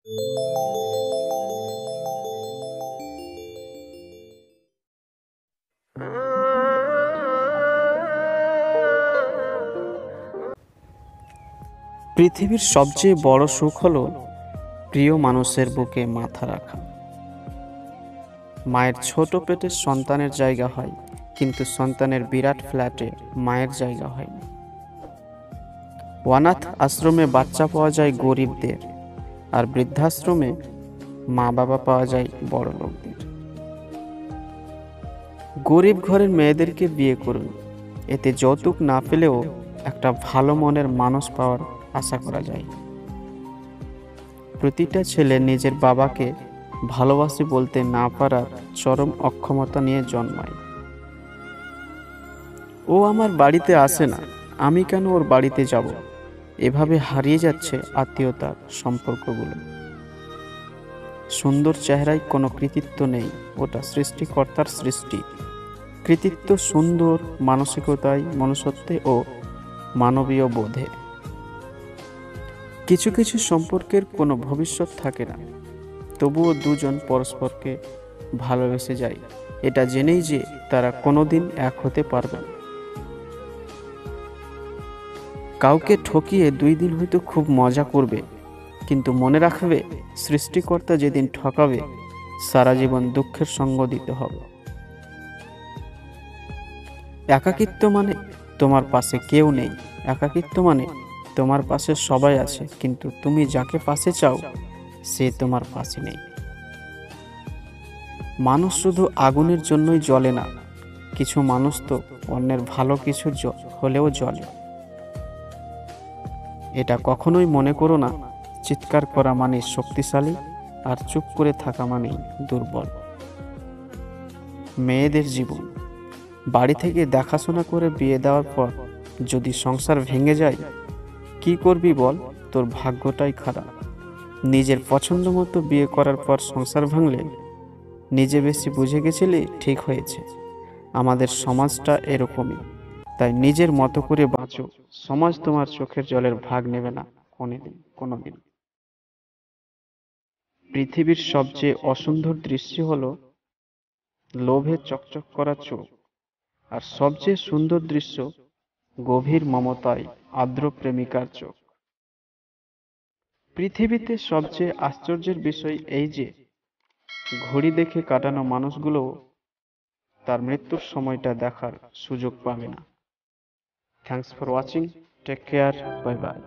পৃথিবীর সবচেয়ে বড় সুখ হলো প্রিয় মানুষের বুকে মাথা রাখা। মায়ের ছোট পেটে সন্তানের জায়গা হয়, কিন্তু সন্তানের বিরাট ফ্ল্যাটে মায়ের জায়গা হয় না। অনাথ আশ্রমে বাচ্চা পাওয়া যায় গরিবদের, আর বৃদ্ধাশ্রমে মা বাবা পাওয়া যায় বড় লোকদের। গরিব ঘরের মেয়েদেরকে বিয়ে করুন, এতে যৌতুক না পেলেও একটা ভালো মনের মানুষ পাওয়ার আশা করা যায়। প্রতিটা ছেলে নিজের বাবাকে ভালোবাসি বলতে না পারার চরম অক্ষমতা নিয়ে জন্মায়। ও আমার বাড়িতে আসে না, আমি কেন ওর বাড়িতে যাব? এভাবে হারিয়ে যাচ্ছে আত্মীয়তার সম্পর্কগুলো। সুন্দর চেহারায় কোনো কৃতিত্ব নেই, ওটা সৃষ্টিকর্তার সৃষ্টি। কৃতিত্ব সুন্দর মানসিকতায়, মনুষ্যত্বে ও মানবীয় বোধে। কিছু কিছু সম্পর্কের কোনো ভবিষ্যৎ থাকে না, তবুও দুজন পরস্পরকে ভালোবেসে যায়, এটা জেনেই যে তারা কোনোদিন এক হতে পারবে না। কাউকে ঠকিয়ে 2 দিন হয়তো খুব মজা করবে, কিন্তু মনে রাখবে সৃষ্টিকর্তা যেদিন ঠকাবে সারা জীবন দুঃখের সঙ্গ দিতে হবে। একাকিত্ব মানে তোমার পাশে কেউ নেই, একাকিত্ব মানে তোমার পাশে সবাই আছে, কিন্তু তুমি যাকে পাশে চাও সে তোমার পাশে নেই। মানুষ শুধু আগুনের জন্যই জ্বলে না, কিছু মানুষ তো অন্যের ভালো কিছু হলেও জ্বলে। এটা কখনোই মনে করো না চিৎকার করা মানে শক্তিশালী, আর চুপ করে থাকা মানেই দুর্বল। মেয়েদের জীবন, বাড়ি থেকে দেখাশোনা করে বিয়ে দেওয়ার পর যদি সংসার ভেঙে যায়, কি করবি বল? তোর ভাগ্যটাই খারাপ। নিজের পছন্দ মতো বিয়ে করার পর সংসার ভাঙলে নিজে বেশি বুঝে গেছিলি ঠিক হয়েছে। আমাদের সমাজটা এরকমই, তাই নিজের মতো করে বাঁচো। সমাজ তোমার চোখের জলের ভাগ নেবে না কোনোদিন। পৃথিবীর সবচেয়ে অসুন্দর দৃশ্য হলো লোভে চকচক করা চোখ, আর সবচেয়ে সুন্দর দৃশ্য গভীর মমতায় আর্দ্র প্রেমিকার চোখ। পৃথিবীতে সবচেয়ে আশ্চর্যের বিষয় এই যে ঘড়ি দেখে কাটানো মানুষগুলো তার মৃত্যুর সময়টা দেখার সুযোগ পাবে না। Thanks for watching, take care, bye by.